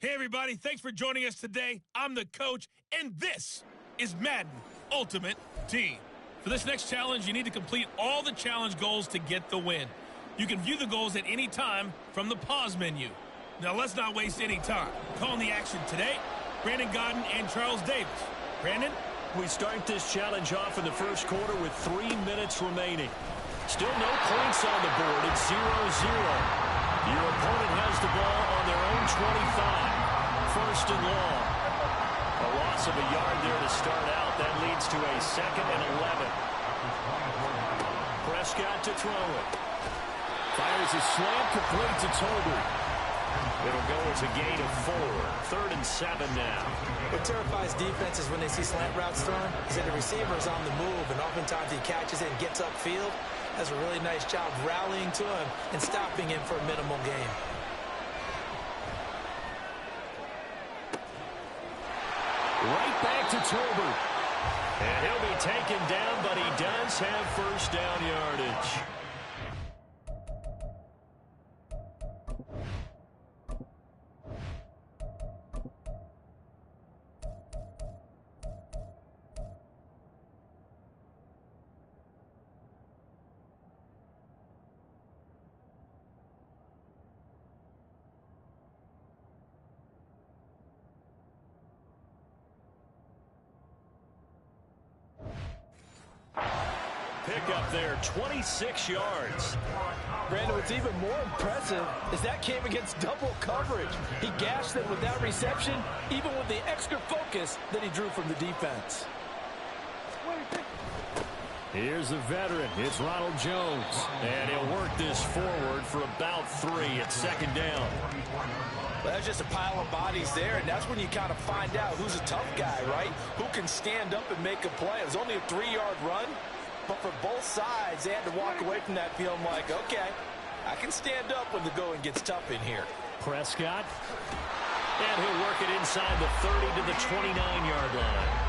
Hey, everybody. Thanks for joining us today. I'm the coach, and this is Madden Ultimate Team. For this next challenge, you need to complete all the challenge goals to get the win. You can view the goals at any time from the pause menu. Now, let's not waste any time. Calling the action today, Brandon Godden and Charles Davis. Brandon? We start this challenge off in the first quarter with 3 minutes remaining. Still no points on the board. It's 0-0. Your opponent has the ball on their own 25. First and long. A loss of a yard there to start out. That leads to a 2nd and 11. Prescott to throw it. Fires a slant complete to Tolbert. It'll go as a gain of 4. 3rd and 7 now. What terrifies defenses when they see slant routes thrown is that the receiver is on the move, and oftentimes he catches it and gets upfield. Does a really nice job rallying to him and stopping him for a minimal gain. Right back to Tolbert. And he'll be taken down, but he does have first down yardage. Pick up there, 26 yards. Brandon, what's even more impressive is that came against double coverage. He gashed them with that reception, even with the extra focus that he drew from the defense. Here's the veteran. It's Ronald Jones. And he'll work this forward for about 3 at 2nd down. Well, that's just a pile of bodies there, and that's when you kind of find out who's a tough guy, right? Who can stand up and make a play. It was only a 3-yard run, but for both sides, they had to walk away from that field like, okay, I can stand up when the going gets tough in here. Prescott. And he'll work it inside the 30 to the 29-yard line.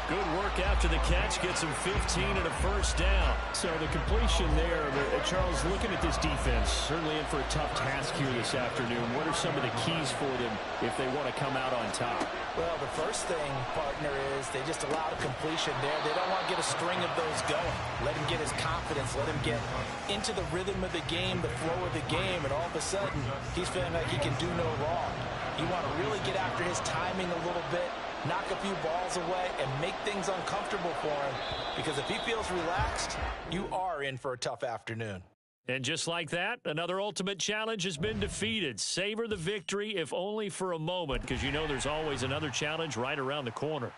Good work after the catch, gets him 15 and a first down. So the completion there, Charles, looking at this defense, certainly in for a tough task here this afternoon. What are some of the keys for them if they want to come out on top? Well, the first thing, partner, is they just allow the completion there. They don't want to get a string of those going. Let him get his confidence. Let him get into the rhythm of the game, the flow of the game, and all of a sudden, he's feeling like he can do no wrong. You want to really get after his timing a little bit, knock a few balls away, and make things uncomfortable for him. Because if he feels relaxed, you are in for a tough afternoon. And just like that, another ultimate challenge has been defeated. Savor the victory, if only for a moment, because you know there's always another challenge right around the corner.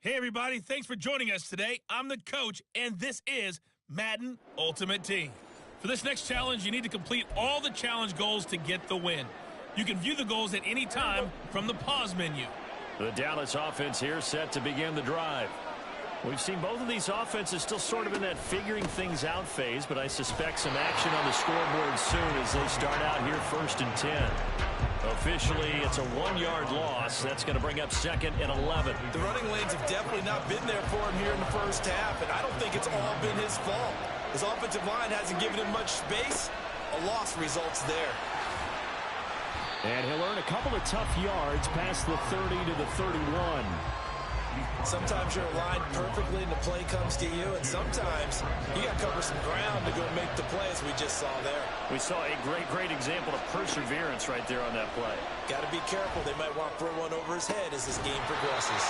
Hey, everybody. Thanks for joining us today. I'm the coach, and this is Madden Ultimate Team. For this next challenge, you need to complete all the challenge goals to get the win. You can view the goals at any time from the pause menu. The Dallas offense here set to begin the drive. We've seen both of these offenses still sort of in that figuring things out phase, but I suspect some action on the scoreboard soon as they start out here 1st and 10. Officially, it's a 1-yard loss. That's going to bring up 2nd and 11. The running lanes have definitely not been there for him here in the first half, and I don't think it's all been his fault. His offensive line hasn't given him much space. A loss results there. And he'll earn a couple of tough yards past the 30 to the 31. Sometimes you're aligned perfectly and the play comes to you, and sometimes you got to cover some ground to go make the play, as we just saw there. We saw a great example of perseverance right there on that play. Got to be careful. They might want to throw one over his head as this game progresses.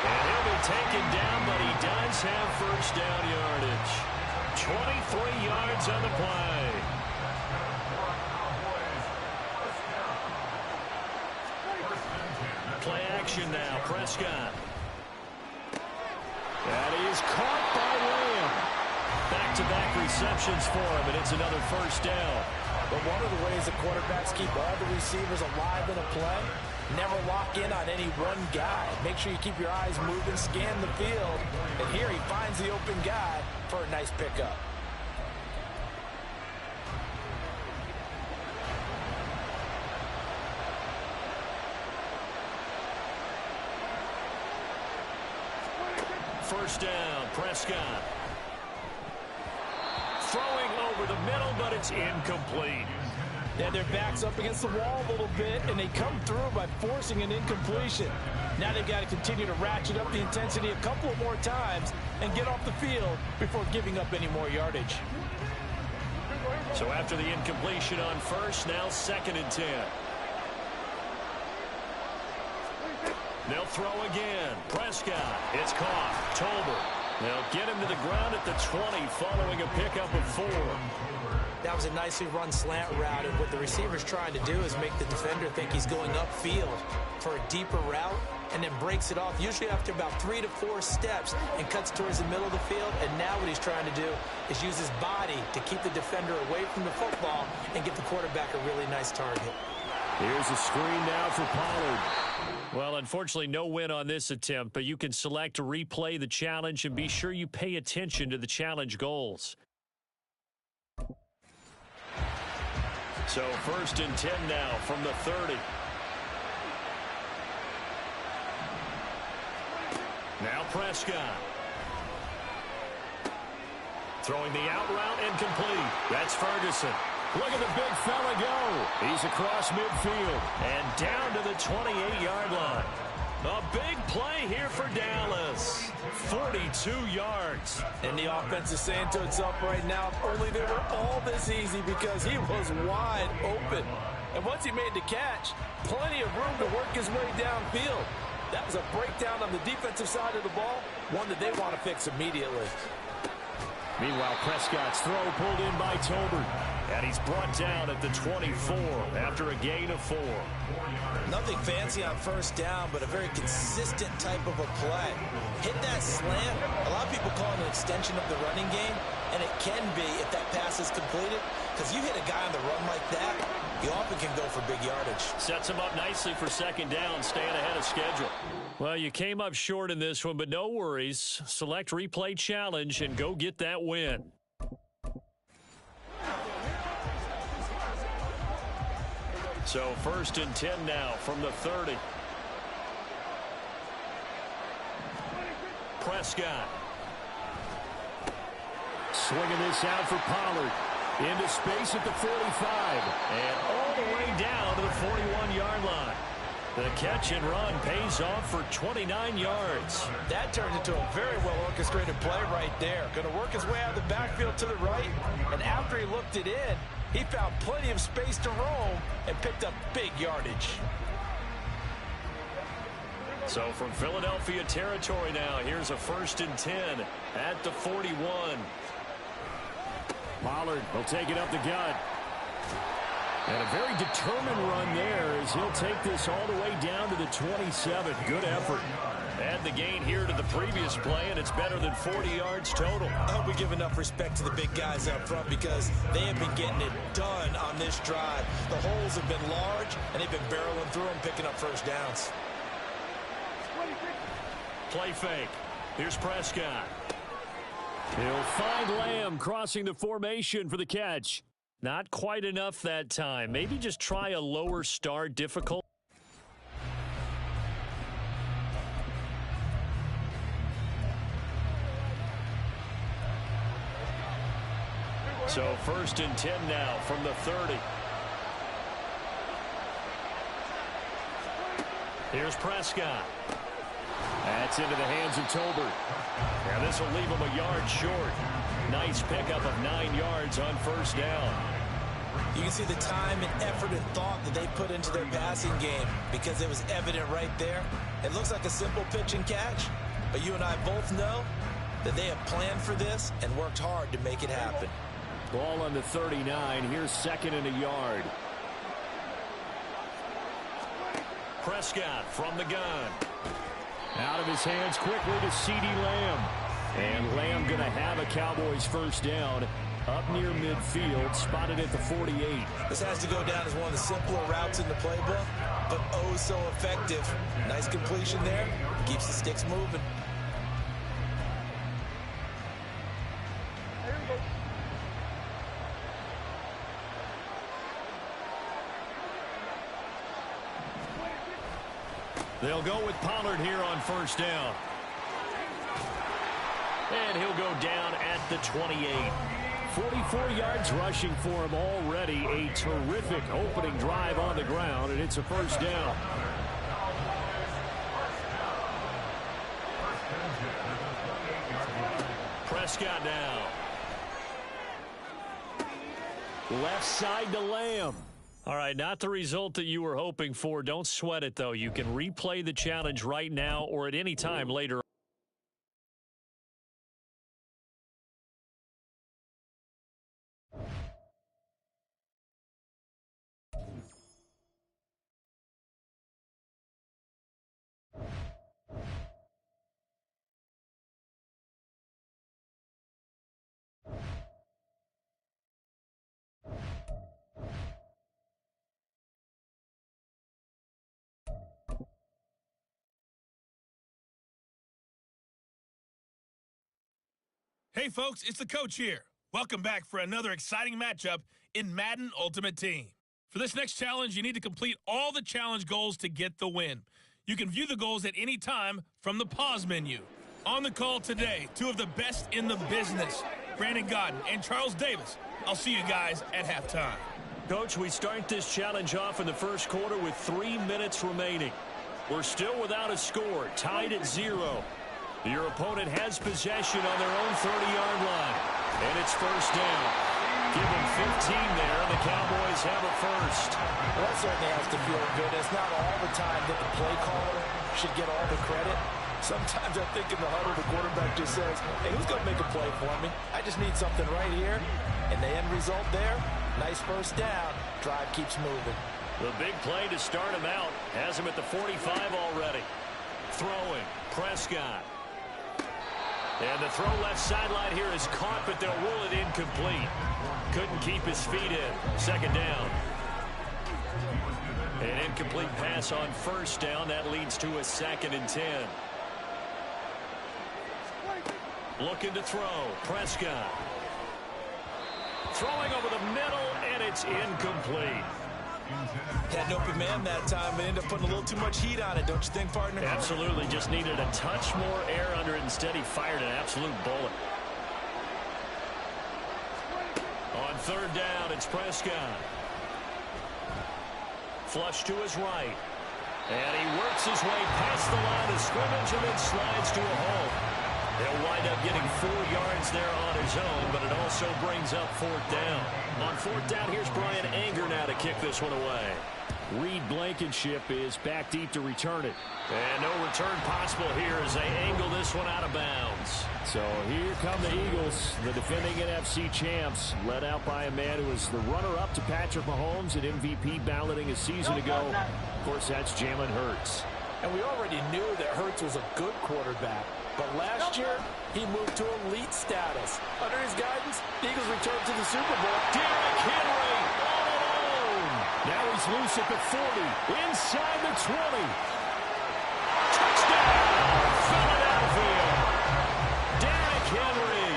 And he'll be taken down, but he does have first down yardage. 23 yards on the play. Play action now, Prescott. That is caught by Lamb. Back-to-back receptions for him, and it's another first down. But one of the ways the quarterbacks keep all the receivers alive in a play Never lock in on any one guy. Make sure you keep your eyes moving, scan the field. And here he finds the open guy for a nice pickup. First down, Prescott. Throwing over the middle, but it's incomplete. Yeah, their back's up against the wall a little bit, and they come through by forcing an incompletion. Now they've got to continue to ratchet up the intensity a couple more times and get off the field before giving up any more yardage. So after the incompletion on first, now 2nd and 10. They'll throw again. Prescott. It's caught. Tolbert. They'll get him to the ground at the 20 following a pickup of 4. That was a nicely run slant route, and what the receiver's trying to do is make the defender think he's going upfield for a deeper route, and then breaks it off, usually after about 3 to 4 steps, and cuts towards the middle of the field. And now what he's trying to do is use his body to keep the defender away from the football and get the quarterback a really nice target. Here's a screen now for Pollard. Well, unfortunately, no win on this attempt, but you can select to replay the challenge and be sure you pay attention to the challenge goals. So 1st and 10 now from the 30. Now Prescott. Throwing the out route incomplete. That's Ferguson. Look at the big fella go. He's across midfield and down to the 28-yard line. A big play here for Dallas. 42 yards. And the offense is saying to itself right now, if only they were all this easy, because he was wide open. And once he made the catch, plenty of room to work his way downfield. That was a breakdown on the defensive side of the ball, one that they want to fix immediately. Meanwhile, Prescott's throw pulled in by Tolbert. And he's brought down at the 24 after a gain of 4. Nothing fancy on first down, but a very consistent type of a play. Hit that slant. A lot of people call it an extension of the running game, and it can be if that pass is completed, because you hit a guy on the run like that, you often can go for big yardage. Sets him up nicely for 2nd down, staying ahead of schedule. Well, you came up short in this one, but no worries. Select replay challenge and go get that win. So 1st and 10 now from the 30. Prescott. Swinging this out for Pollard. Into space at the 45. And all the way down to the 41-yard line. The catch and run pays off for 29 yards. That turned into a very well-orchestrated play right there. Going to work his way out of the backfield to the right, and after he looked it in, he found plenty of space to roam and picked up big yardage. So from Philadelphia territory now, here's a 1st and 10 at the 41. Pollard will take it up the gut. And a very determined run there as he'll take this all the way down to the 27. Good effort. Add the gain here to the previous play, and it's better than 40 yards total. I hope we give enough respect to the big guys up front, because they have been getting it done on this drive. The holes have been large, and they've been barreling through them, picking up first downs. Play fake. Here's Prescott. He'll find Lamb crossing the formation for the catch. Not quite enough that time. Maybe just try a lower start difficult. So 1st and 10 now from the 30. Here's Prescott. That's into the hands of Tolbert. Now this will leave him a yard short. Nice pickup of 9 yards on first down. You can see the time and effort and thought that they put into their passing game, because it was evident right there. It looks like a simple pitch and catch, but you and I both know that they have planned for this and worked hard to make it happen. Ball on the 39. Here's 2nd and a yard. Prescott from the gun. Out of his hands quickly to CeeDee Lamb. And Lamb going to have a Cowboys first down up near midfield, spotted at the 48. This has to go down as one of the simpler routes in the playbook, but oh so effective. Nice completion there. Keeps the sticks moving. They'll go with Pollard here on first down. And he'll go down at the 28. 44 yards rushing for him already. A terrific opening drive on the ground, and it's a first down. Prescott now. Left side to Lamb. All right, not the result that you were hoping for. Don't sweat it, though. You can replay the challenge right now or at any time later. Hey folks, it's the coach here. Welcome back for another exciting matchup in Madden Ultimate Team. For this next challenge, you need to complete all the challenge goals to get the win. You can view the goals at any time from the pause menu. On the call today, two of the best in the business, Brandon Godden and Charles Davis. I'll see you guys at halftime. Coach, we start this challenge off in the first quarter with 3 minutes remaining. We're still without a score, tied at 0. Your opponent has possession on their own 30-yard line. And it's first down. Give them 15 there, and the Cowboys have a first. Well, that certainly has to feel good. It's not all the time that the play caller should get all the credit. Sometimes I think in the huddle, the quarterback just says, hey, who's going to make a play for me? I just need something right here. And the end result there, nice first down. Drive keeps moving. The big play to start him out has him at the 45 already. Throwing, Prescott. And the throw left sideline here is caught, but they'll rule it incomplete. Couldn't keep his feet in. Second down. An incomplete pass on first down. That leads to a 2nd and 10. Looking to throw. Prescott. Throwing over the middle, and it's incomplete. Had an open man that time, but ended up putting a little too much heat on it, don't you think, partner? Absolutely. Just needed a touch more air under it. Instead, he fired an absolute bullet. On third down, it's Prescott. Flush to his right. And he works his way past the line of scrimmage and then slides to a hole. He'll wind up getting 4 yards there on his own, but it also brings up 4th down. On 4th down, here's Brian Anger now to kick this one away. Reed Blankenship is back deep to return it. And no return possible here as they angle this one out of bounds. So here come the Eagles, the defending NFC champs, led out by a man who was the runner-up to Patrick Mahomes at MVP balloting a season ago. Of course, that's Jalen Hurts. And we already knew that Hurts was a good quarterback. But last year, he moved to elite status. Under his guidance, the Eagles returned to the Super Bowl. Derrick Henry all alone. Now he's loose at the 40, inside the 20. Touchdown, Philadelphia. Derrick Henry,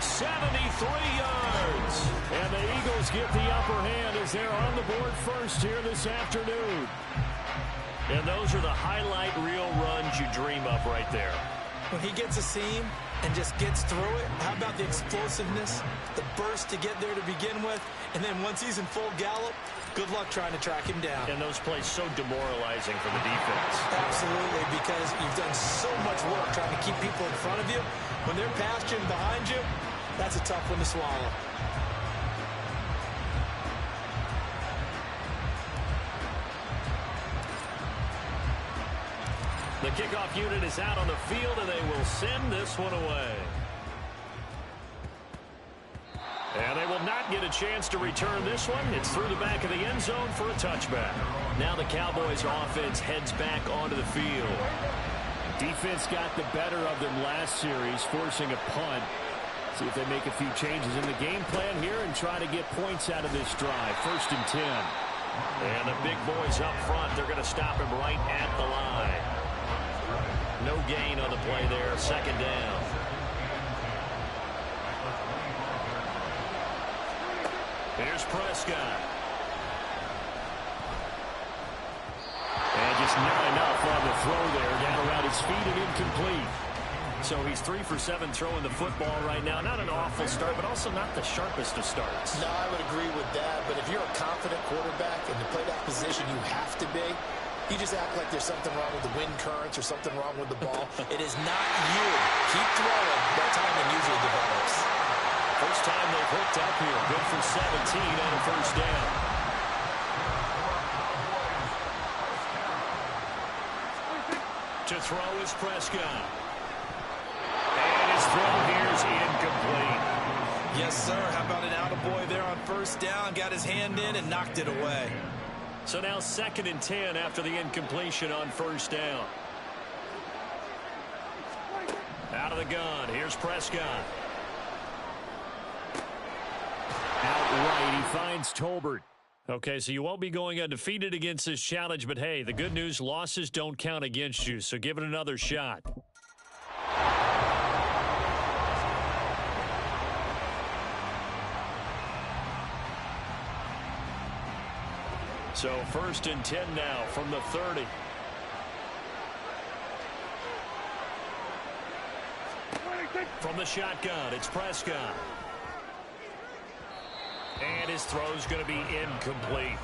73 yards. And the Eagles get the upper hand as they're on the board first here this afternoon. And those are the highlight reel runs you dream of right there. When he gets a seam and just gets through it, how about the explosiveness, the burst to get there to begin with, and then once he's in full gallop, good luck trying to track him down. And those plays so demoralizing for the defense. Absolutely, because you've done so much work trying to keep people in front of you. When they're past you and behind you, that's a tough one to swallow. The kickoff unit is out on the field, and they will send this one away. And they will not get a chance to return this one. It's through the back of the end zone for a touchback. Now the Cowboys offense heads back onto the field. Defense got the better of them last series, forcing a punt. See if they make a few changes in the game plan here and try to get points out of this drive. 1st and 10. And the big boys up front, they're going to stop him right at the line. No gain on the play there. 2nd down. Here's Prescott. And just not enough on the throw there. Down around his feet and incomplete. So he's 3 for 7 throwing the football right now. Not an awful start, but also not the sharpest of starts. No, I would agree with that. But if you're a confident quarterback and to play that position you have to be, you just act like there's something wrong with the wind currents or something wrong with the ball. It is not you. Keep throwing. That timing usually develops. First time they've hooked up here. Good for 17 on a 1st down. To throw is Prescott. And his throw here is incomplete. Yes, sir. How about an attaboy there on 1st down? Got his hand in and knocked it away. So now 2nd and 10 after the incompletion on 1st down. Out of the gun. Here's Prescott. Outright, he finds Tolbert. Okay, so you won't be going undefeated against this challenge, but hey, the good news, losses don't count against you, so give it another shot. So 1st and 10 now from the 30. From the shotgun, it's Prescott. And his throw's going to be incomplete.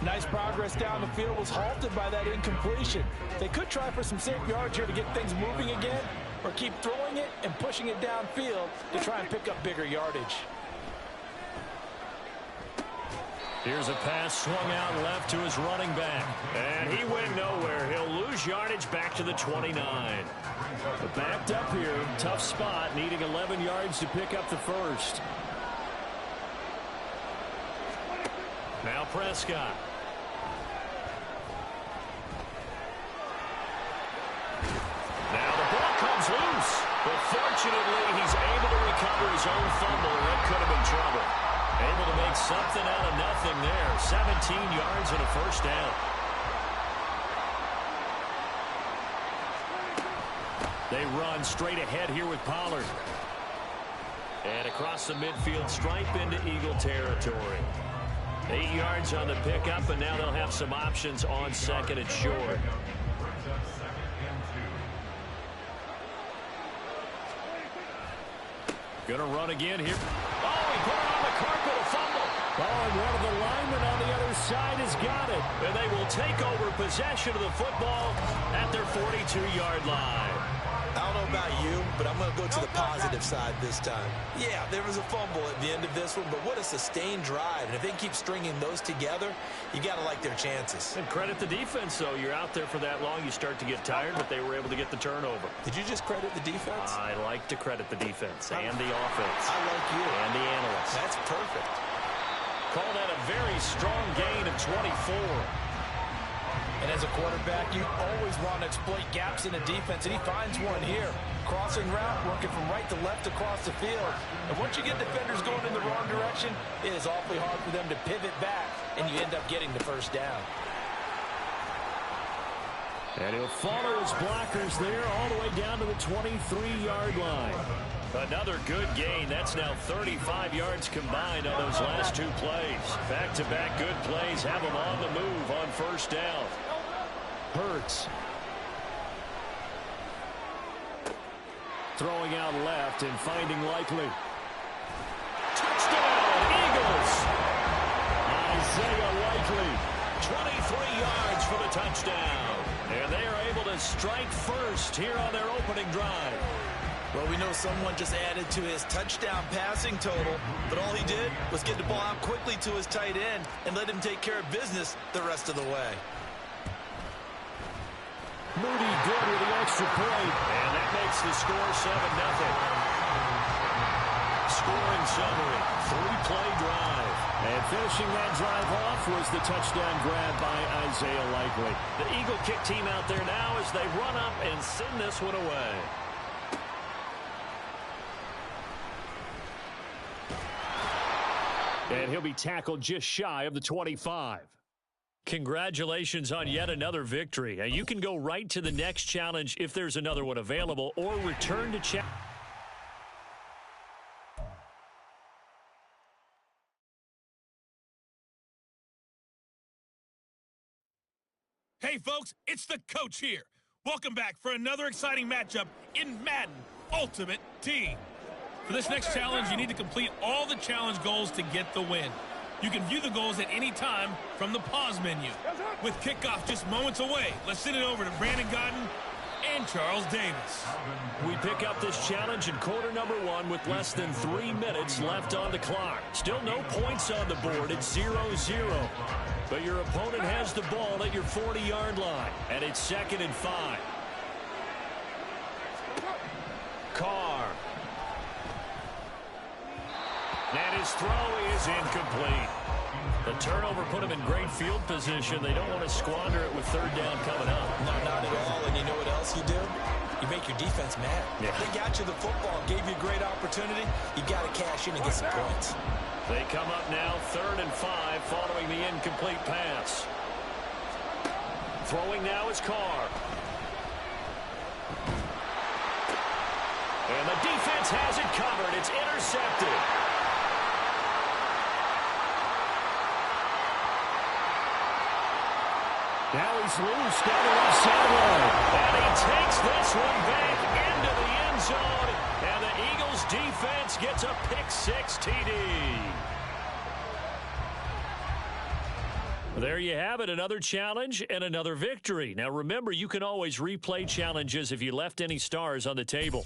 Nice progress down the field, was halted by that incompletion. They could try for some safe yards here to get things moving again, or keep throwing it and pushing it downfield to try and pick up bigger yardage. Here's a pass swung out left to his running back. And he went nowhere. He'll lose yardage back to the 29. But backed up here, tough spot, needing 11 yards to pick up the 1st. Now Prescott. Now the ball comes loose. But fortunately, he's able to recover his own fumble. That could have been trouble. Able to make something out of nothing there. 17 yards and a 1st down. They run straight ahead here with Pollard. And across the midfield stripe into Eagle territory. 8 yards on the pickup, and now they'll have some options on 2nd and short. Gonna run again here. Oh, he put it on the carpet, a fumble. Oh, and one of the linemen on the other side has got it. And they will take over possession of the football at their 42-yard line. I don't know about you, but I'm going to go to the positive side this time. Yeah, there was a fumble at the end of this one, but what a sustained drive. And if they keep stringing those together, you got to like their chances. And credit the defense, though. You're out there for that long, you start to get tired, but they were able to get the turnover. Did you just credit the defense? I like to credit the defense and the offense. I like you. And the analysts. That's perfect. Call that a very strong gain of 24. And as a quarterback, you always want to exploit gaps in the defense, and he finds one here. Crossing route, working from right to left across the field. And once you get defenders going in the wrong direction, it is awfully hard for them to pivot back, and you end up getting the 1st down. And he'll follow his blockers there all the way down to the 23-yard line. Another good gain. That's now 35 yards combined on those last 2 plays. Back-to-back good plays have them on the move on 1st down. Hurts. Throwing out left and finding Likely. Touchdown, Eagles! Isaiah Likely. 23 yards for the touchdown. And they are able to strike first here on their opening drive. Well, we know someone just added to his touchdown passing total, but all he did was get the ball out quickly to his tight end and let him take care of business the rest of the way. Moody good with the extra point. And that makes the score 7-0. Scoring summary, 3-play drive. And finishing that drive off was the touchdown grab by Isaiah Likely. The Eagle kick team out there now as they run up and send this one away. And he'll be tackled just shy of the 25. Congratulations on yet another victory. Now, you can go right to the next challenge if there's another one available, or return to challenge. Hey, folks, it's the coach here. Welcome back for another exciting matchup in Madden Ultimate Team. For this next challenge, you need to complete all the challenge goals to get the win. You can view the goals at any time from the pause menu. With kickoff just moments away, let's send it over to Brandon Godden and Charles Davis. We pick up this challenge in quarter number 1 with less than 3 minutes left on the clock. Still no points on the board. It's 0-0. But your opponent has the ball at your 40-yard line, and it's 2nd and 5. Carr. And his throw is incomplete. The turnover put him in great field position. They don't want to squander it with 3rd down coming up. No, not at all. And you know what else you do? You make your defense mad. Yeah. They got you the football, gave you a great opportunity. You got to cash in and get some points. They come up now 3rd and 5 following the incomplete pass. Throwing now is Carr. And the defense has it covered. It's intercepted. Now he's loose down the left sideline. And he takes this one back into the end zone. And the Eagles defense gets a pick-6 TD. There you have it, another challenge and another victory. Now remember, you can always replay challenges if you left any stars on the table.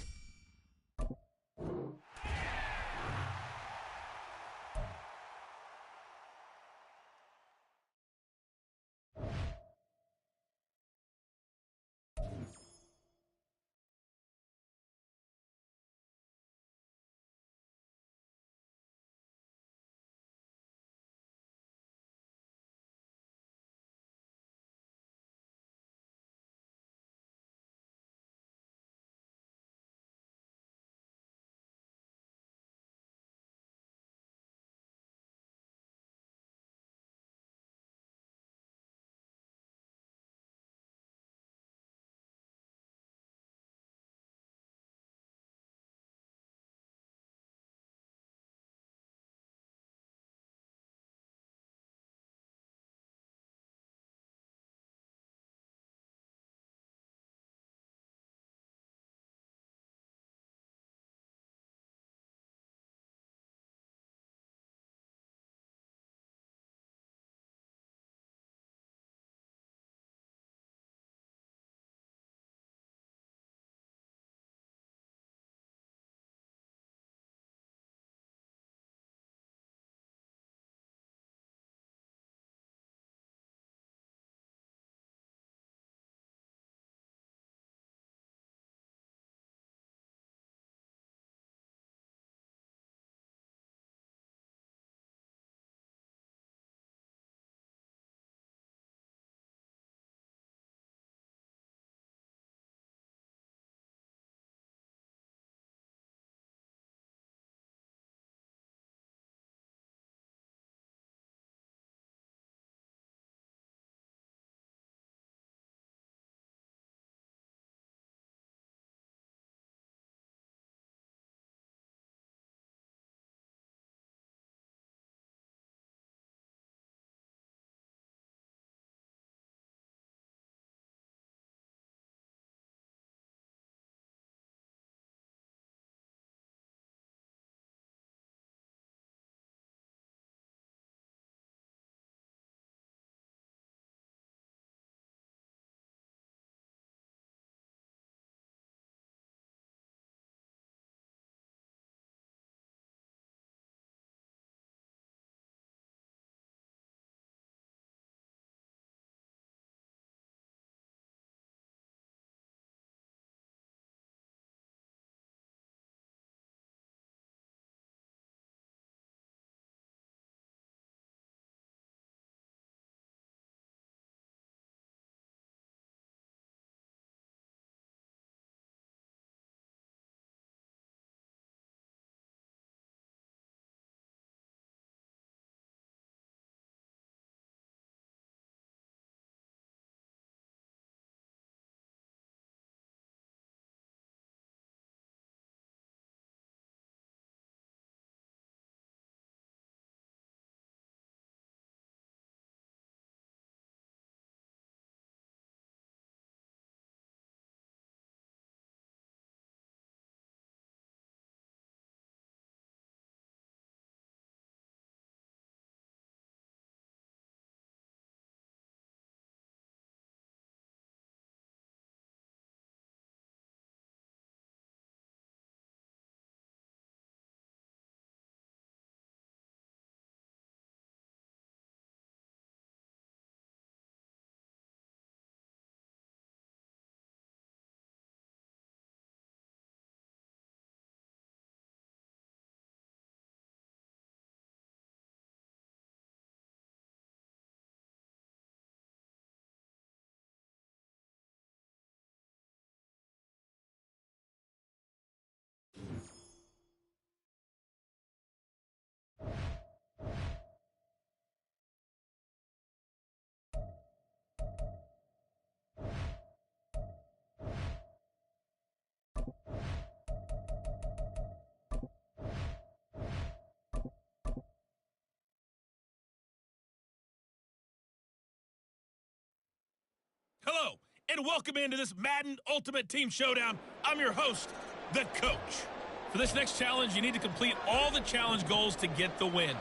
and welcome into this Madden Ultimate Team Showdown. I'm your host, the Coach. For this next challenge, you need to complete all the challenge goals to get the win.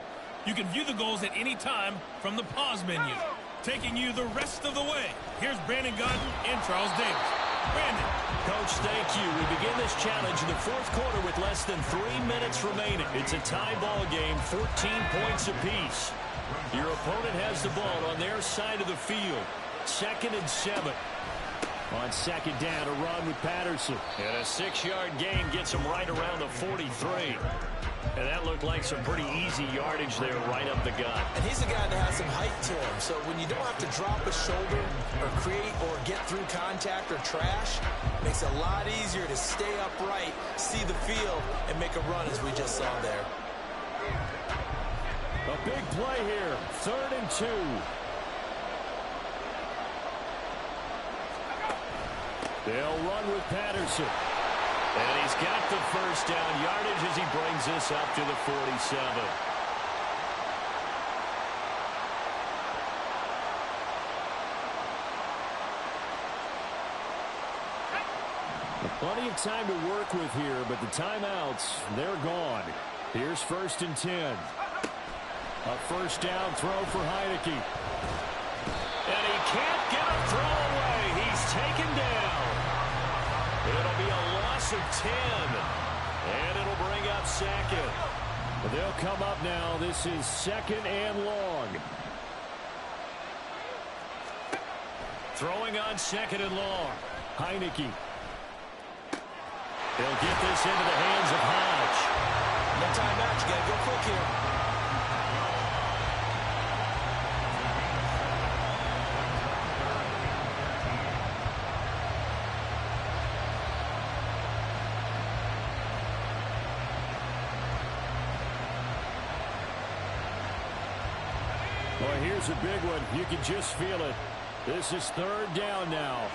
You can view the goals at any time from the pause menu. Taking you the rest of the way, here's Brandon Godden and Charles Davis. Brandon. Coach, thank you. We begin this challenge in the fourth quarter with less than 3 minutes remaining. It's a tie ball game, 14 points apiece. Your opponent has the ball on their side of the field. 2nd and 7. On 2nd down, a run with Patterson. And a 6-yard gain gets him right around the 43. And that looked like some pretty easy yardage there right up the gut. And he's a guy that has some height to him. So when you don't have to drop a shoulder or create or get through contact or trash, it makes it a lot easier to stay upright, see the field, and make a run as we just saw there. A big play here. 3rd and 2. They'll run with Patterson. And he's got the first down yardage as he brings this up to the 47. Plenty of time to work with here, but the timeouts, they're gone. Here's 1st and 10. A 1st down throw for Heineke. And he can't get a throw away. He's taken down. It'll be a loss of 10. And it'll bring up 2nd. They'll come up now. This is 2nd and long. Throwing on 2nd and long. Heineke. He'll get this into the hands of Hodge. No timeout. You got to go quick here. Well, here's a big one. You can just feel it. This is 3rd down now.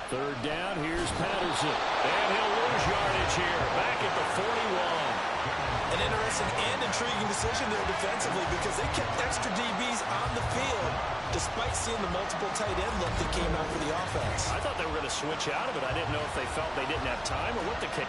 3rd down, here's Patterson. And he'll lose yardage here, back at the 41. An interesting and intriguing decision there defensively because they kept extra DBs on the field despite seeing the multiple tight end look that came out for the offense. I thought they were going to switch out of it. I didn't know if they felt they didn't have time or what the case.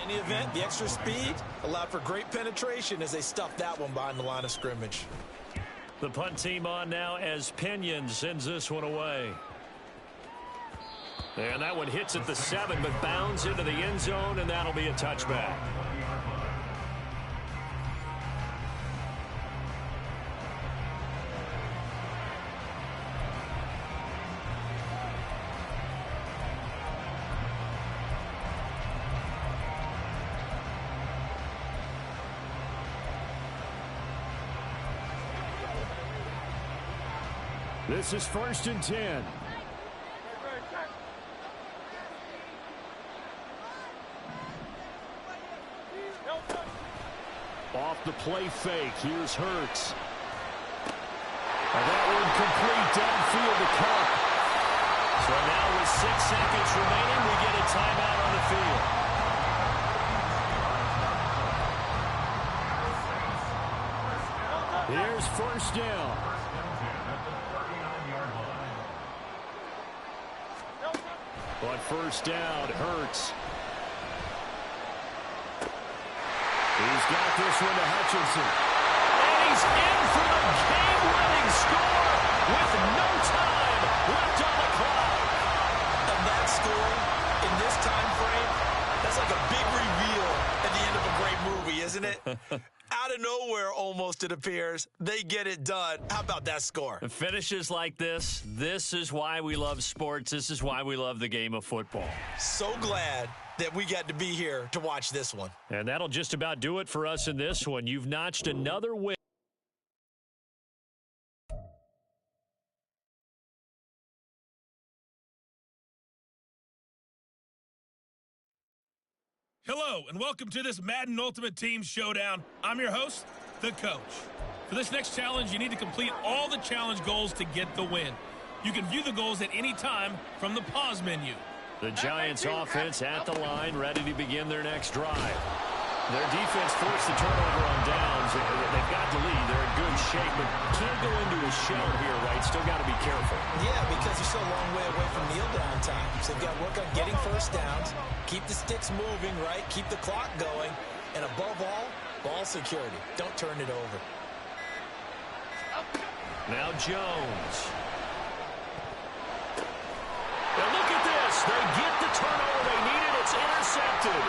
In the event, the extra speed allowed for great penetration as they stuffed that one behind the line of scrimmage. The punt team on now as Pinion sends this one away. And that one hits at the 7, but bounds into the end zone, and that'll be a touchback. This is 1st and 10. Off the play fake. Here's Hurts. And that one complete downfield to Cup. So now with 6 seconds remaining, we get a timeout on the field. Here's 1st down. On 1st down, Hurts. He's got this one to Hutchinson. And he's in for the game-winning score with no time left on the clock. And that score, in this time frame, that's like a big reveal at the end of a great movie, isn't it? Out of nowhere, almost, it appears, they get it done. How about that score? Finishes like this is why we love sports. This is why we love the game of football. So glad that we got to be here to watch this one. And that'll just about do it for us in this one. You've notched another win. Hello, and welcome to this Madden Ultimate Team Showdown. I'm your host, the Coach. For this next challenge, you need to complete all the challenge goals to get the win. You can view the goals at any time from the pause menu. The Giants offense at the line, ready to begin their next drive. Their defense forced the turnover on downs. They've got the lead. They're in good shape, but can't go into a shell here, right? Still got to be careful. Yeah, because they're still a long way away from kneel down time. So they've got to work on getting 1st downs, keep the sticks moving, right? Keep the clock going. And above all, ball security. Don't turn it over. Now Jones. Now look at this. They get the turnover they needed. It's intercepted.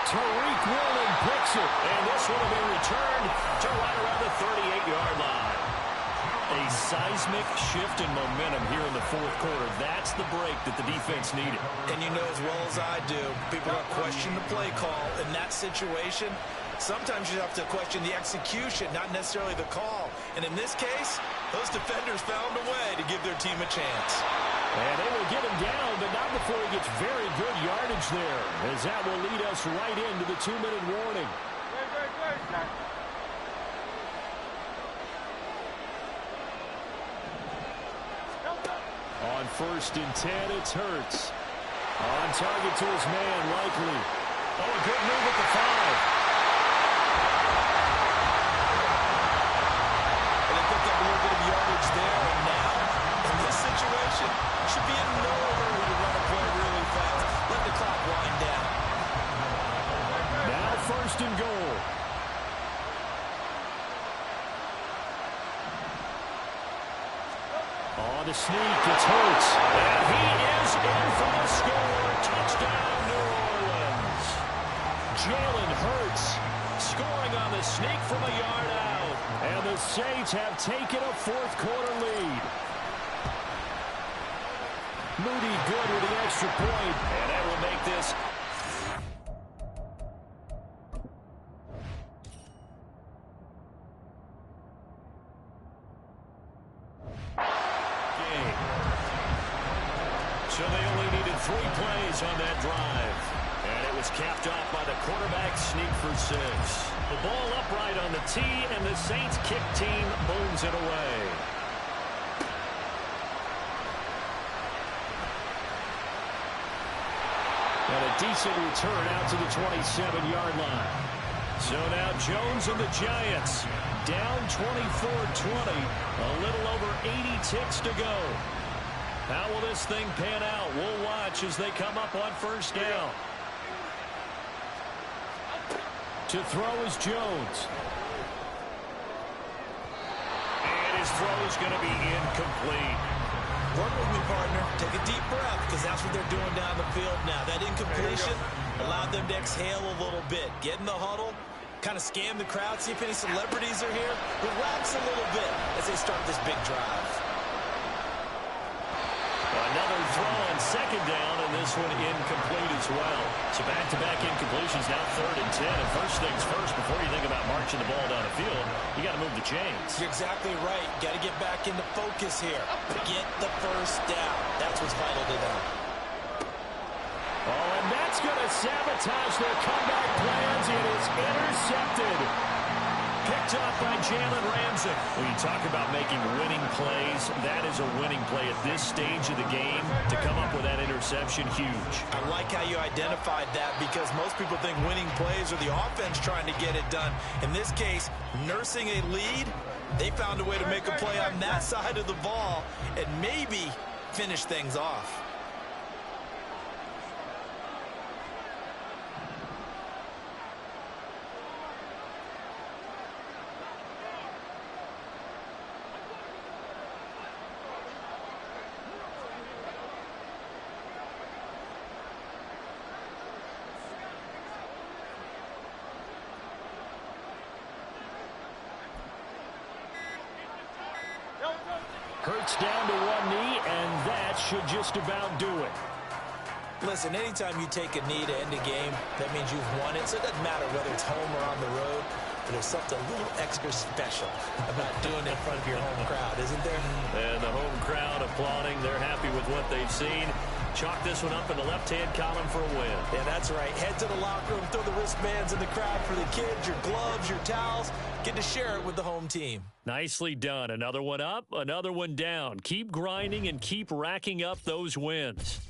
Tariq Woolen picks it. And this one will be returned to right around the 38-yard line. A seismic shift in momentum here in the 4th quarter. That's the break that the defense needed. And you know as well as I do, people are questioning the play call in that situation. Sometimes you have to question the execution, not necessarily the call. And in this case, those defenders found a way to give their team a chance. And they will get him down, but not before he gets very good yardage there, as that will lead us right into the 2-minute warning. On 1st and 10, it's Hurts. On target to his man, Likely. Oh, a good move at the 5. And they picked up a little bit of yardage there, and now, in this situation, should be in no hurry to run a play really fast. Let the clock wind down. Now 1st and goal. On the sneak, it's Hurts. And he is in for the score. Touchdown, New Orleans. Jalen Hurts Scoring on the sneak from a yard out. And the Saints have taken a 4th quarter lead. Moody good with the extra point. And that will make this game. So they only needed 3 plays on that drive. And it was capped off by the quarterback sneak for 6. The ball upright on the tee, and the Saints kick team booms it away. And a decent return out to the 27-yard line. So now Jones and the Giants down 24-20. A little over 80 ticks to go. How will this thing pan out? We'll watch as they come up on 1st down. To throw is Jones. And his throw is going to be incomplete. Work with me, partner. Take a deep breath, because that's what they're doing down the field now. That incompletion allowed them to exhale a little bit. Get in the huddle, kind of scan the crowd, see if any celebrities are here. Relax a little bit as they start this big drive. Another throw on 2nd down, and this one incomplete as well. So back-to-back incompletions, now 3rd and 10. And first things first, before you think about marching the ball down the field, you got to move the chains. You're exactly right. Got to get back back into focus here. Get the first down. That's what's vital to them. Oh, and that's going to sabotage their comeback plans. It is intercepted. Picked up by Jalen Ramsey. When you talk about making winning plays, that is a winning play at this stage of the game. To come up with that interception, huge. I like how you identified that because most people think winning plays are the offense trying to get it done. In this case, nursing a lead, they found a way to make a play on that side of the ball and maybe finish things off. Hurts down to one knee, and that should just about do it. Listen, anytime you take a knee to end a game, that means you've won it. So it doesn't matter whether it's home or on the road. But there's something a little extra special about doing it in front of your home crowd, isn't there? And the home crowd applauding. They're happy with what they've seen. Chalk this one up in the left-hand column for a win. Yeah, that's right. Head to the locker room, throw the wristbands in the crowd for the kids, your gloves, your towels. Get to share it with the home team. Nicely done. Another one up, another one down. Keep grinding and keep racking up those wins.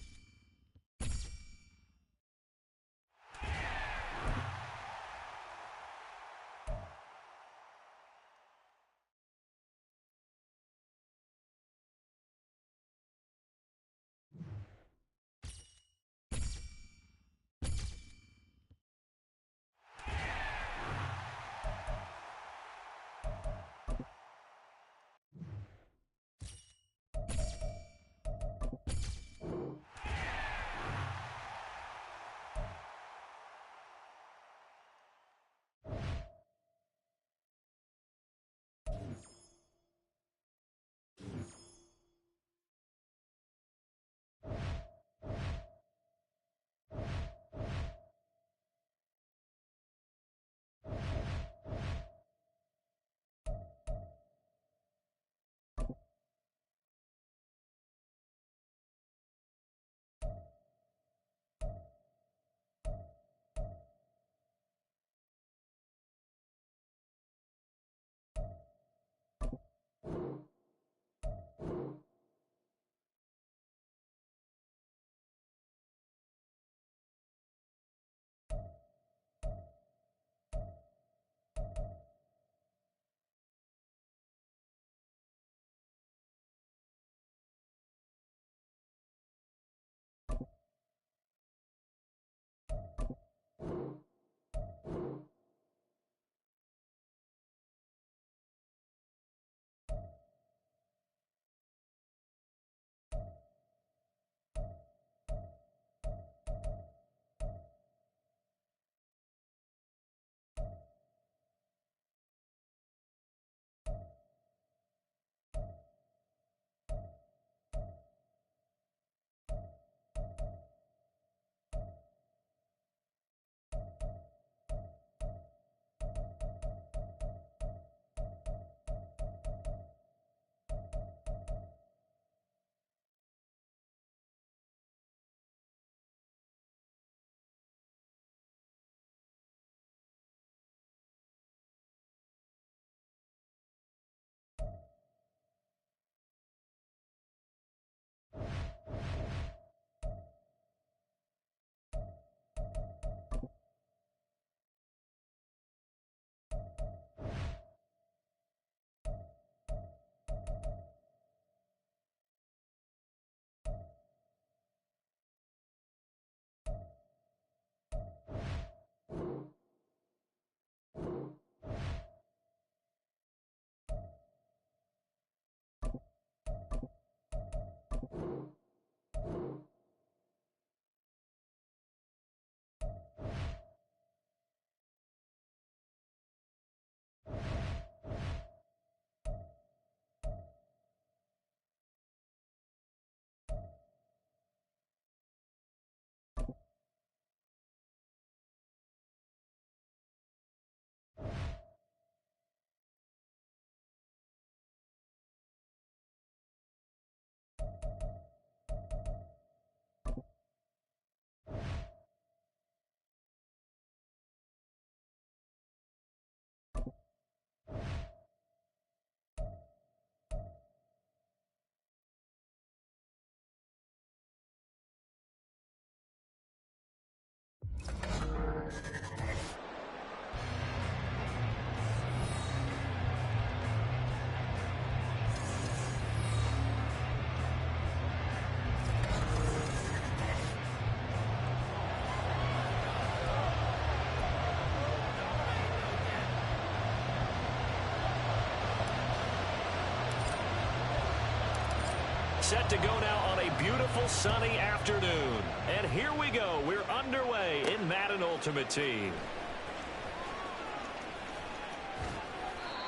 Set to go now on a beautiful sunny afternoon. And here we go. We're underway in Madden Ultimate Team.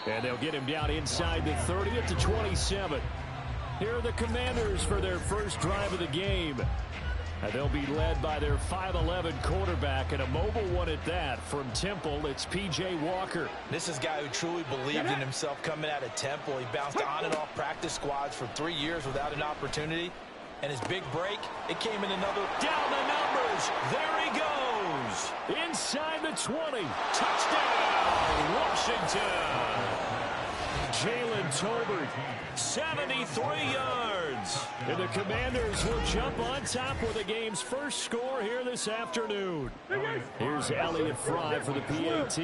And they'll get him down inside the 30 at the 27. Here are the Commanders for their first drive of the game. And they'll be led by their 5'11 quarterback, and a mobile one at that. From Temple, it's P.J. Walker. This is a guy who truly believed in himself coming out of Temple. He bounced on and off practice squads for 3 years without an opportunity. And his big break, it came in another. Down the numbers. There he goes. Inside the 20. Touchdown, Washington. Jalen Tolbert, 73 yards. And the Commanders will jump on top with the game's first score here this afternoon. Here's Elliott Fry for the PAT.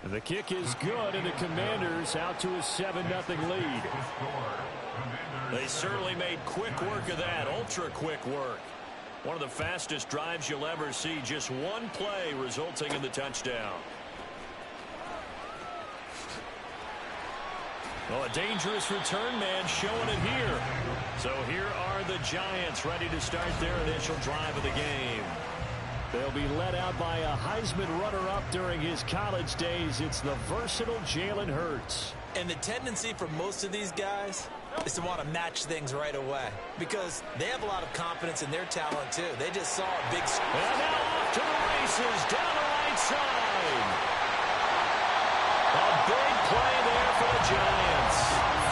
And the kick is good, and the Commanders out to a 7-0 lead. They certainly made quick work of that, ultra-quick work. One of the fastest drives you'll ever see, just one play resulting in the touchdown. Well, a dangerous return man showing it here. So here are the Giants ready to start their initial drive of the game. They'll be led out by a Heisman runner-up during his college days. It's the versatile Jalen Hurts. And the tendency for most of these guys is to want to match things right away because they have a lot of confidence in their talent, too. They just saw a big... And now off to the races down the right side. A big play there for the Giants.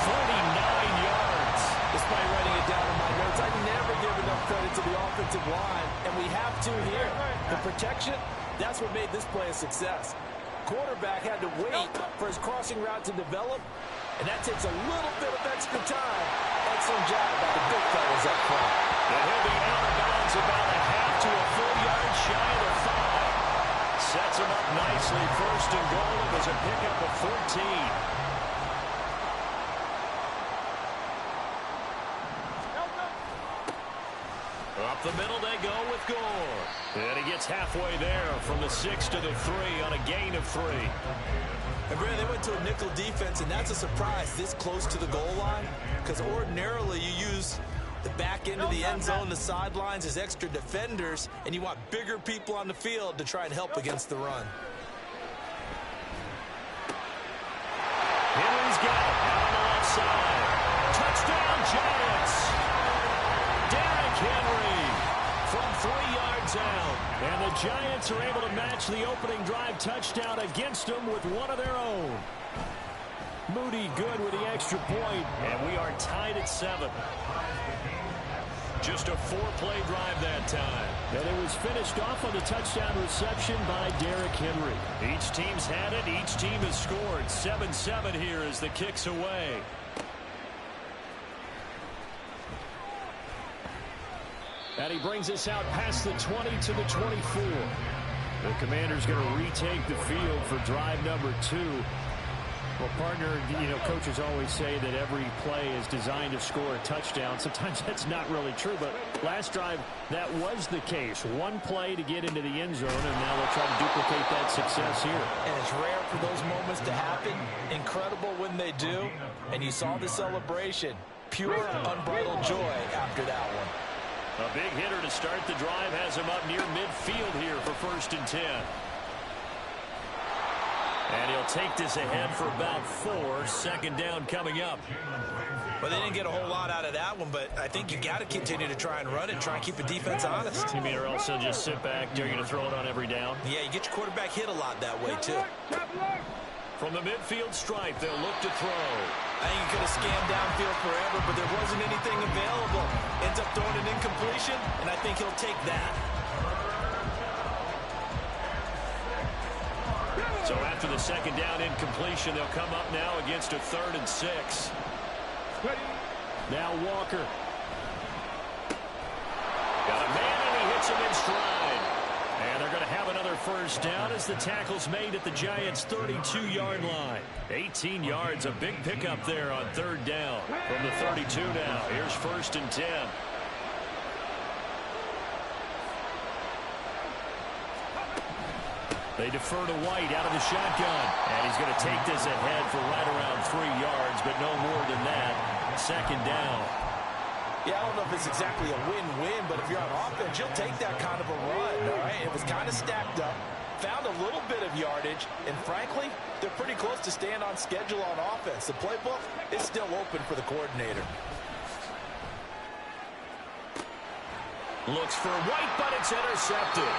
49 yards. Despite writing it down in my notes, I never give enough credit to the offensive line, and we have to here. The protection, that's what made this play a success. Quarterback had to wait for his crossing route to develop, and that takes a little bit of extra time. Excellent job by the big fellas up front. And he'll be out of bounds about a half to a full yard shy of the 5. Sets him up nicely. First and goal. It was a pickup of 14. Up the middle they go with Gore. And he gets halfway there from the 6 to the 3 on a gain of 3. And Brad, they went to a nickel defense, and that's a surprise this close to the goal line because ordinarily you use the back end of the end zone, the sidelines as extra defenders, and you want bigger people on the field to try and help against the run. Henry's got it out on the left side. Touchdown, Giants. Derrick Henry from 3 yards out. And the Giants are able to match the opening drive touchdown against them with one of their own. Moody good with the extra point, and we are tied at 7. Just a 4-play drive that time. And it was finished off on the touchdown reception by Derrick Henry. Each team's had it. Each team has scored. 7-7 here as the kick's away. And he brings us out past the 20 to the 24. The Commanders going to retake the field for drive number 2. Well, partner, you know, coaches always say that every play is designed to score a touchdown. Sometimes that's not really true, but last drive, that was the case. One play to get into the end zone, and now they'll try to duplicate that success here. And it's rare for those moments to happen. Incredible when they do. And you saw the celebration. Pure, unbridled joy after that one. A big hitter to start the drive has him up near midfield here for 1st and 10. And he'll take this ahead for about 4. 2nd down coming up. Well, they didn't get a whole lot out of that one, but I think you got to continue to try and run it, try and keep the defense honest. You mean, or else they'll just sit back, dare you to throw it on every down? Yeah, you get your quarterback hit a lot that way, too. From the midfield stripe, they'll look to throw. I think he could have scanned downfield forever, but there wasn't anything available. Ends up throwing an incompletion, and I think he'll take that. So after the 2nd down incompletion, they'll come up now against a 3rd and 6. Now Walker. Got a man, and he hits him in stride. And they're going to have another 1st down as the tackle's made at the Giants' 32-yard line. 18 yards, a big pickup there on 3rd down. From the 32 now, here's 1st and 10. They defer to White out of the shotgun. And he's going to take this ahead for right around 3 yards, but no more than that. Second down. Yeah, I don't know if it's exactly a win-win, but if you're on offense, you'll take that kind of a run, all right? It was kind of stacked up, found a little bit of yardage, and frankly, they're pretty close to staying on schedule on offense. The playbook is still open for the coordinator. Looks for White, but it's intercepted.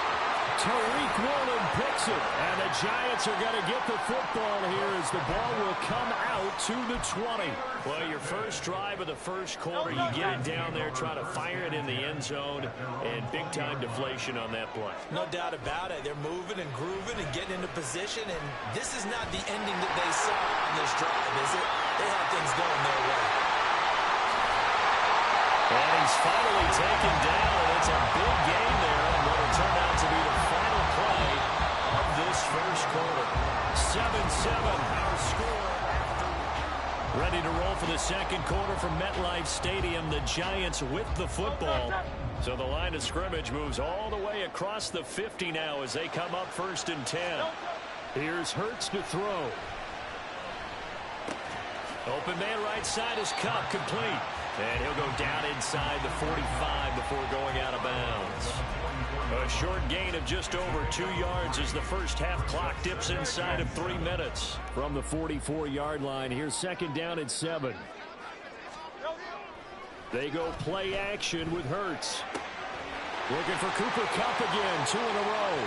Tariq Woolen picks it, and the Giants are going to get the football here as the ball will come out to the 20. Well, your first drive of the first quarter, you get it down there, try to fire it in the end zone, and big-time deflation on that play. No doubt about it. They're moving and grooving and getting into position, and this is not the ending that they saw on this drive, is it? They had things going their way. And he's finally taken down, and it's a big game there on what will turn out to be the final play of this first quarter. 7-7, our score. Ready to roll for the second quarter from MetLife Stadium. The Giants with the football. So the line of scrimmage moves all the way across the 50 now as they come up 1st and 10. Here's Hurts to throw. Open man right side is Cup, complete. And he'll go down inside the 45 before going out of bounds. A short gain of just over 2 yards as the first half clock dips inside of 3 minutes. From the 44-yard line, here's second down at 7. They go play action with Hurts. Looking for Cooper Kupp again, 2 in a row.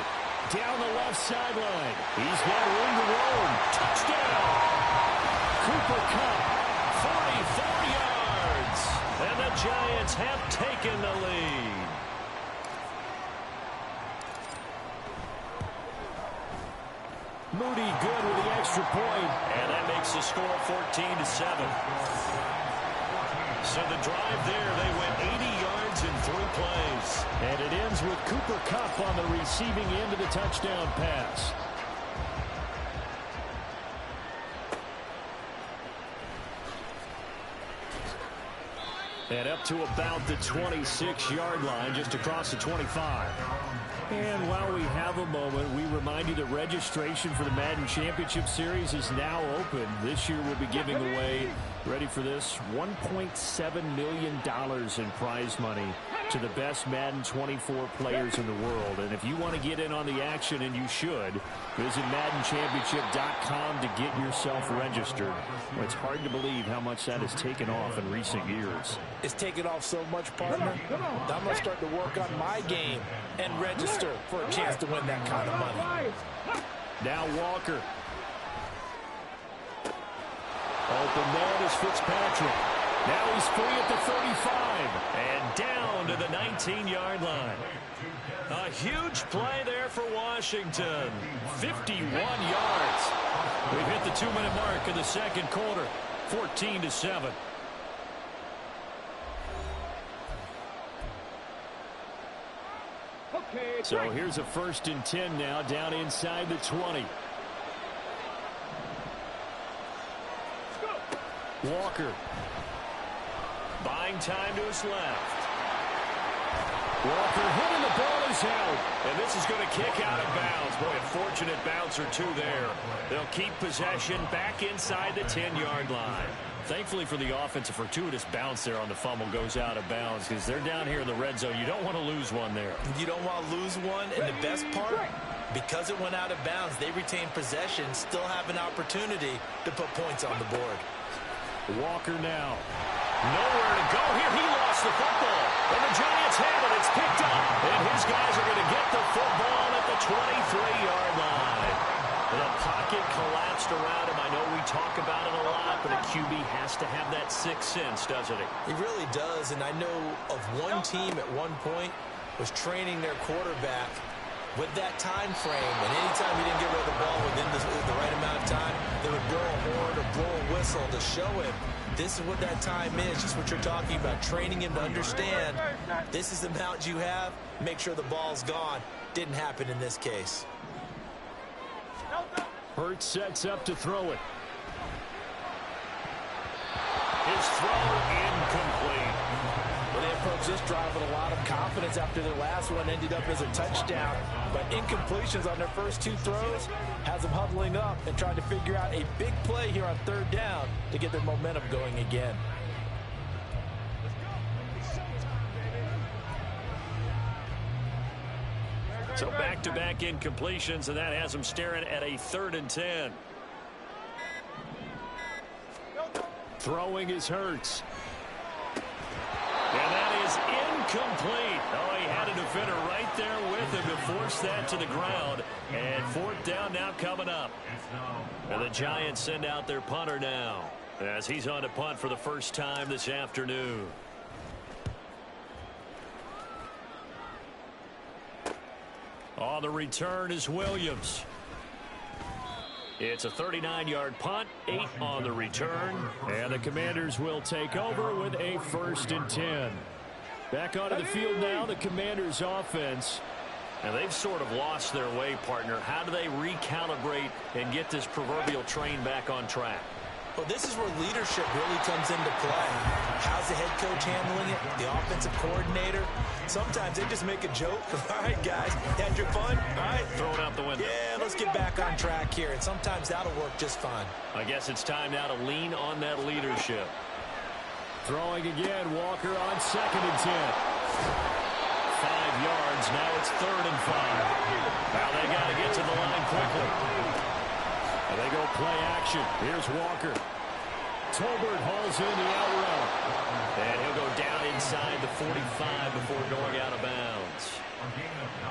Down the left sideline. He's got room to roam. Touchdown! Cooper Kupp, 44 yards. And the Giants have taken the lead. Moody good with the extra point. And that makes the score 14-7. So the drive there, they went 80 yards in 3 plays. And it ends with Cooper Kupp on the receiving end of the touchdown pass. And up to about the 26-yard line, just across the 25. And while we have a moment, we remind you that registration for the Madden Championship Series is now open. This year we'll be giving away, ready for this, $1.7 million in prize money to the best Madden 24 players in the world. And if you want to get in on the action, and you should, visit MaddenChampionship.com to get yourself registered. Well, it's hard to believe how much that has taken off in recent years. It's taken off so much, partner. I'm going to start to work on my game and register for a chance to win that kind of money. Now Walker. Open man is Fitzpatrick. Now he's free at the 35. And down to the 19-yard line. A huge play there for Washington. 51 yards. We've hit the 2-minute mark in the second quarter. 14-7. So here's a 1st and 10 now, down inside the 20. Walker. Buying time to his left. Walker hitting, the ball is out. And this is going to kick out of bounds. Boy, a fortunate bounce or two there. They'll keep possession back inside the 10-yard line. Thankfully for the offense, a fortuitous bounce there on the fumble goes out of bounds because they're down here in the red zone. You don't want to lose one there. You don't want to lose one, and the best part, because it went out of bounds, they retain possession, still have an opportunity to put points on the board. Walker now. Nowhere to go here. He lost the football. And the Giants have it. It's picked up. And his guys are going to get the football at the 23-yard line. The pocket collapsed around him. I know we talk about it a lot, but a QB has to have that sixth sense, doesn't it? He really does, and I know of one team at one point was training their quarterback with that time frame, and anytime he didn't get rid of the ball within the right amount of time, they would blow a horn or blow a whistle to show him this is what that time is, just what you're talking about, training him to understand this is the amount you have, make sure the ball's gone. Didn't happen in this case. Hurts sets up to throw it. His throw incomplete. Well, they approach this drive with a lot of confidence after their last one ended up as a touchdown. But incompletions on their first 2 throws has them huddling up and trying to figure out a big play here on 3rd down to get their momentum going again. So back-to-back incompletions, and that has them staring at a 3rd and 10. Throwing is Hurts. And that is incomplete. Oh, he had a defender right there with him to force that to the ground. And 4th down now coming up. And the Giants send out their punter now as he's on to punt for the first time this afternoon. On the return is Williams. It's a 39-yard punt, 8 on the return. And the Commanders will take over with a 1st and 10. Back onto the field now, the Commanders offense. And they've sort of lost their way, partner. How do they recalibrate and get this proverbial train back on track? Well, this is where leadership really comes into play. How's the head coach handling it? The offensive coordinator? Sometimes they just make a joke. All right, guys, had your fun? All right. Throw it out the window. Yeah, let's get back on track here. And sometimes that'll work just fine. I guess it's time now to lean on that leadership. Throwing again, Walker on 2nd and 10. 5 yards, now it's 3rd and 5. Now they got to get to the line quickly. And they go play action. Here's Walker. Tolbert hauls in the out route. And he'll go down inside the 45 before going out of bounds.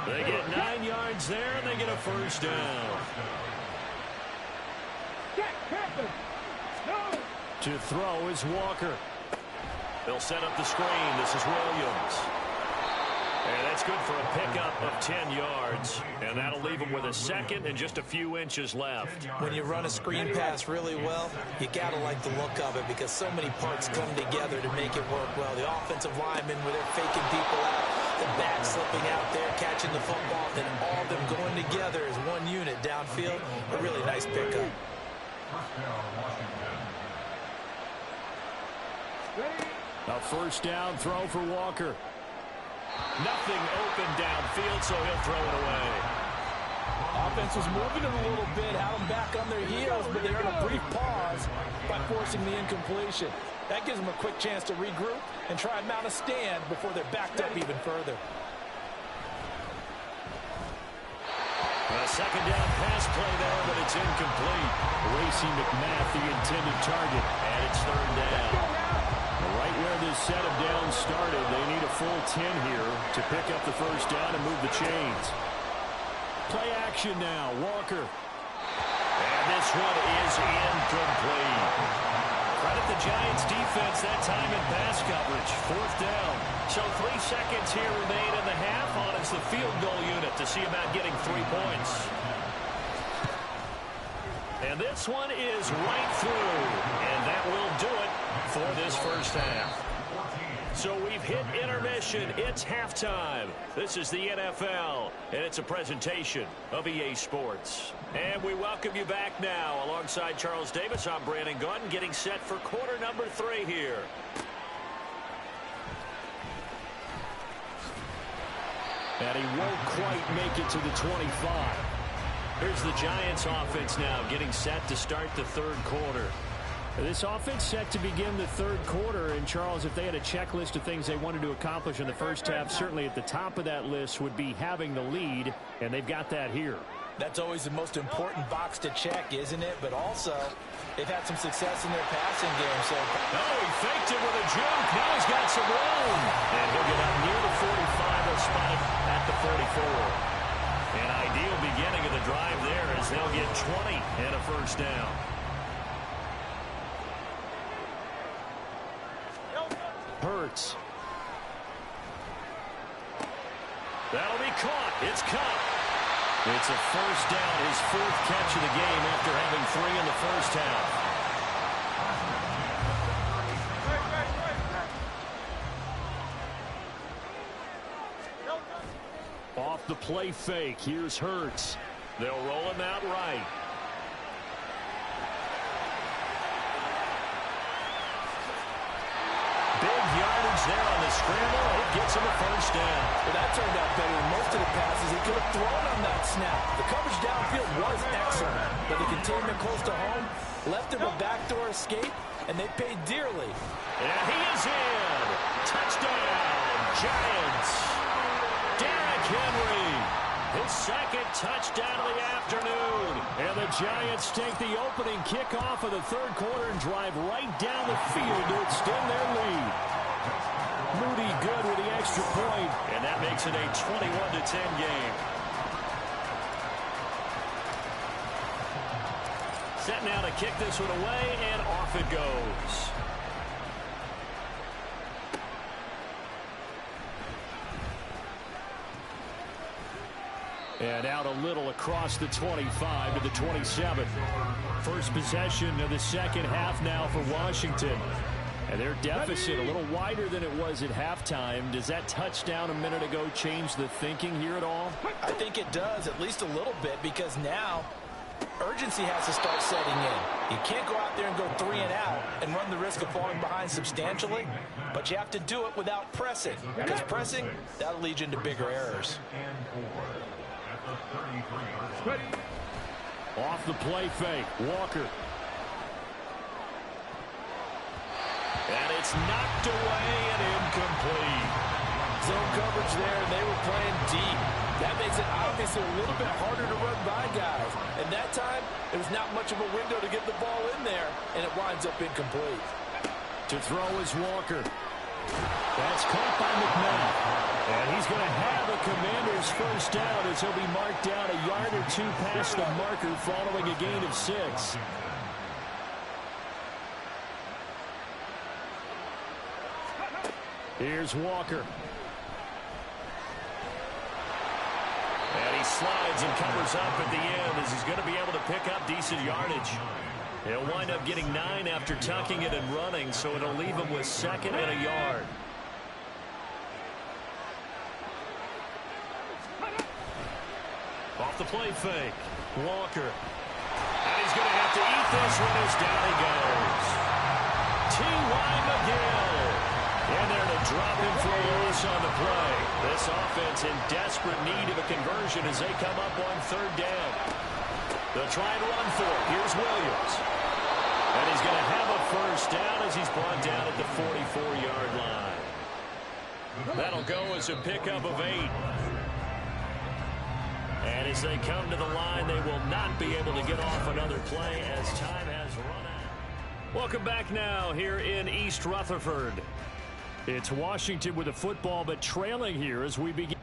They get 9 yards there, and they get a 1st down. To throw is Walker. They'll set up the screen. This is Williams. And that's good for a pickup of 10 yards. And that'll leave them with a 2nd and just a few inches left. When you run a screen pass really well, you got to like the look of it because so many parts come together to make it work well. The offensive linemen, where they're faking people out, the back slipping out there, catching the football, and all of them going together as one unit downfield. A really nice pickup. A 1st down throw for Walker. Nothing open downfield, so he'll throw it away. Offense was moving it a little bit, had them back on their heels, but they earned a brief pause by forcing the incompletion. That gives them a quick chance to regroup and try and mount a stand before they're backed up even further. A 2nd down pass play there, but it's incomplete. Racey McMath, the intended target. And it's 3rd down. Right where this set of downs started, they need a full 10 here to pick up the 1st down and move the chains. Play action now, Walker. And this one is incomplete. Credit the Giants defense that time in pass coverage. 4th down. So 3 seconds here remain in the half on as the field goal unit to see about getting 3 points. And this one is right through. And that will do it for this 1st half. So we've hit intermission. It's halftime. This is the NFL, and it's a presentation of EA Sports. And we welcome you back now. Alongside Charles Davis, I'm Brandon Gaudin, getting set for quarter number 3 here. And he won't quite make it to the 25. Here's the Giants offense now getting set to start the 3rd quarter. This offense set to begin the 3rd quarter. And, Charles, if they had a checklist of things they wanted to accomplish in the 1st half, certainly at the top of that list would be having the lead, and they've got that here. That's always the most important box to check, isn't it? But also, they've had some success in their passing game. So, he faked it with a juke. Now he's got some room. And he'll get up near the 45. They'll spot it at the 44. An ideal beginning of the drive there as they'll get 20 and a 1st down. Hurts. That'll be caught. It's caught. It's a 1st down, his 4th catch of the game after having 3 in the 1st half. Off the play fake, here's Hurts. They'll roll him out right. Big yardage there on the scramble. gets him a first down. Well, that turned out better than most of the passes he could have thrown on that snap. The coverage downfield was excellent, but the containment close to home left him a backdoor escape, and they paid dearly. And he is in. Touchdown, Giants. Derrick Henry, his second touchdown of the afternoon. And the Giants take the opening kickoff of the third quarter and drive right down the field to extend their lead. Moody good with the extra point, and that makes it a 21-10 game. Set now to kick this one away, and off it goes. And out a little across the 25 to the 27. First possession of the second half now for Washington. And their deficit a little wider than it was at halftime. Does that touchdown a minute ago change the thinking here at all? I think it does, at least a little bit, because now urgency has to start setting in. You can't go out there and go 3 and out and run the risk of falling behind substantially, but you have to do it without pressing, because pressing, that'll lead you into bigger errors. Off the play fake, Walker. And it's knocked away and incomplete. Zone coverage there, and they were playing deep. That makes it obviously a little bit harder to run by guys. And that time, there was not much of a window to get the ball in there, and it winds up incomplete. To throw is Walker. That's caught by McMahon. And he's going to have a Commander's first down as he'll be marked down a yard or two past the marker following a gain of 6. Here's Walker. And he slides and covers up at the end as he's going to be able to pick up decent yardage. He'll wind up getting 9 after tucking it and running, so it'll leave him with 2nd and a yard. Off the play fake, Walker. And he's going to have to eat this one as down he goes. T.Y. McGill in there to drop him for a loss on the play. This offense in desperate need of a conversion as they come up on 3rd down. They'll try and run for it. Here's Williams. And he's going to have a first down as he's brought down at the 44-yard line. That'll go as a pickup of 8. And as they come to the line, they will not be able to get off another play as time has run out. Welcome back now here in East Rutherford. It's Washington with the football, but trailing here as we begin.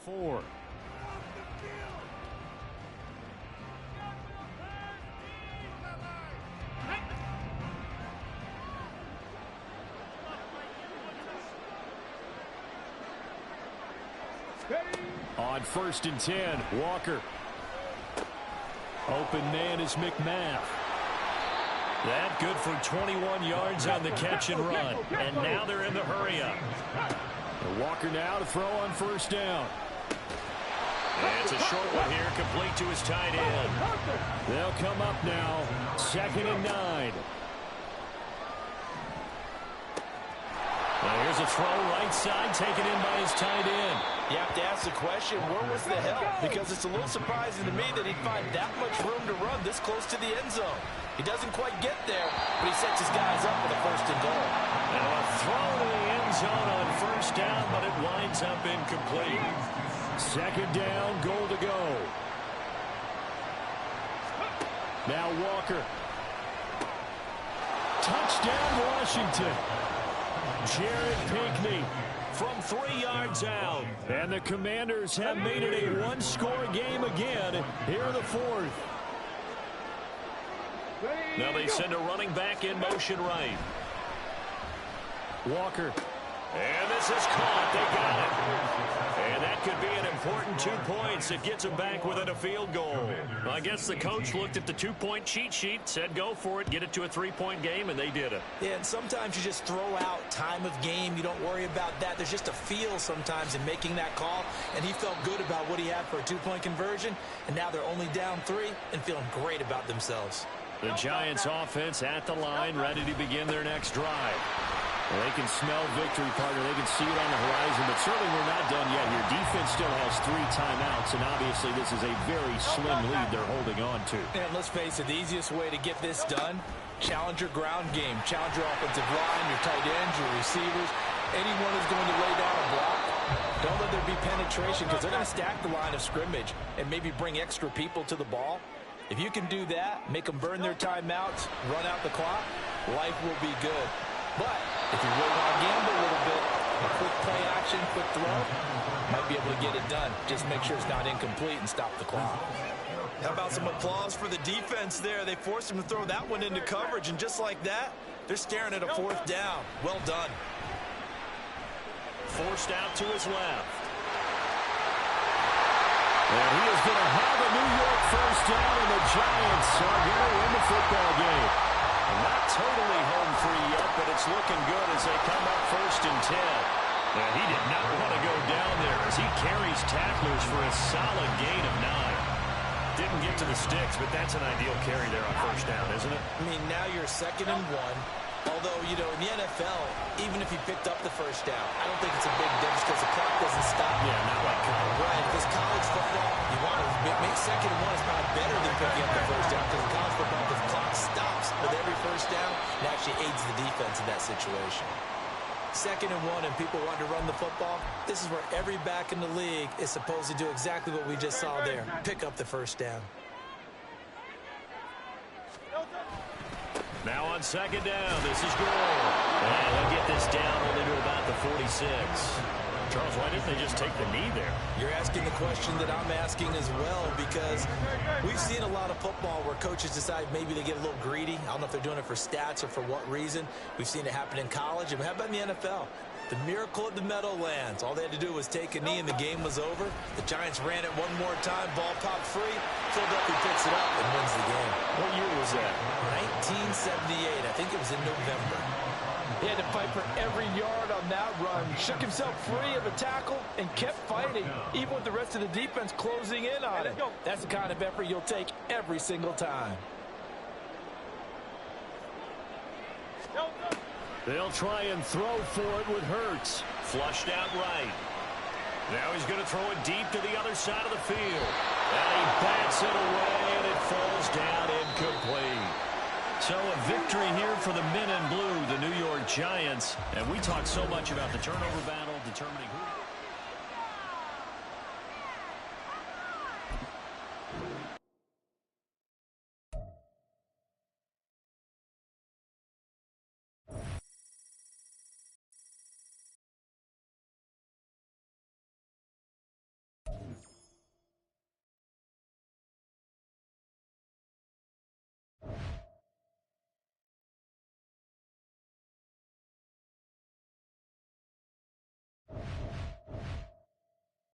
4. On 1st and 10, Walker. Open man is McMath. That good for 21 yards on the catch and run. And now they're in the hurry up. And Walker now to throw on 1st down. And it's a short one here, complete to his tight end. They'll come up now, 2nd and 9. Well, here's a throw right side, taken in by his tight end. You have to ask the question, where was the help? Because it's a little surprising to me that he'd find that much room to run this close to the end zone. He doesn't quite get there, but he sets his guys up for the 1st and goal. And a throw to the end zone on 1st down, but it winds up incomplete. 2nd down, goal to go. Now Walker. Touchdown, Washington. Jared Pinkney from 3 yards out. And the Commanders have made it a one-score game again here in the 4th. Now they send a running back in motion right. Walker. And this is caught. They got it. And that could be an important 2 points. It gets them back within a field goal. Well, I guess the coach looked at the 2-point cheat sheet, said go for it, get it to a 3-point game, and they did it. Yeah, and sometimes you just throw out time of game. You don't worry about that. There's just a feel sometimes in making that call, and he felt good about what he had for a 2-point conversion, and now they're only down 3 and feeling great about themselves. The Giants offense at the line, ready to begin their next drive. Well, they can smell victory, partner. They can see it on the horizon, but certainly we're not done yet here. Defense still has 3 timeouts, and obviously this is a very slim lead they're holding on to. And let's face it, the easiest way to get this done, challenge your ground game. Challenge your offensive line, your tight ends, your receivers. Anyone who's going to lay down a block, don't let there be penetration because they're going to stack the line of scrimmage and maybe bring extra people to the ball. If you can do that, make them burn their timeouts, run out the clock, life will be good. But if you really want to gamble a little bit, a quick play action, quick throw, might be able to get it done. Just make sure it's not incomplete and stop the clock. How about some applause for the defense there? They forced him to throw that one into coverage, and just like that, they're staring at a 4th down. Well done. Forced out to his left. And he is going to have a New York 1st down, and the Giants are going to win the football game. Not totally home free yet, but it's looking good as they come up 1st and 10. And he did not want to go down there as he carries tacklers for a solid gain of 9. Didn't get to the sticks, but that's an ideal carry there on 1st down, isn't it? I mean, now you're 2nd and 1. Although, you know, in the NFL, even if you picked up the 1st down, I don't think it's a big difference because the clock doesn't stop. Yeah, not like college. Right, because college football, you want to make 2nd and 1 is probably better than picking up the 1st down because in college football, the clock stops with every 1st down. It actually aids the defense in that situation. 2nd and 1 and people want to run the football. This is where every back in the league is supposed to do exactly what we just saw there. Pick up the 1st down. Now on 2nd down, this is goal. And they'll get this down only to about the 46. Charles, why didn't they just take the knee there? You're asking the question that I'm asking as well because we've seen a lot of football where coaches decide maybe they get a little greedy. I don't know if they're doing it for stats or for what reason. We've seen it happen in college. And how about in the NFL? The miracle of the Meadowlands. All they had to do was take a knee and the game was over. The Giants ran it one more time. Ball popped free. Philadelphia picks it up and wins the game. What year was that? 1978. I think it was in November. He had to fight for every yard on that run. Shook himself free of a tackle and kept fighting, even with the rest of the defense closing in on it. That's the kind of effort you'll take every single time. They'll try and throw for it with Hurts. Flushed out right. Now he's going to throw it deep to the other side of the field. And he bats it away, and it falls down incomplete. So a victory here for the men in blue, the New York Giants. And we talked so much about the turnover battle, determining who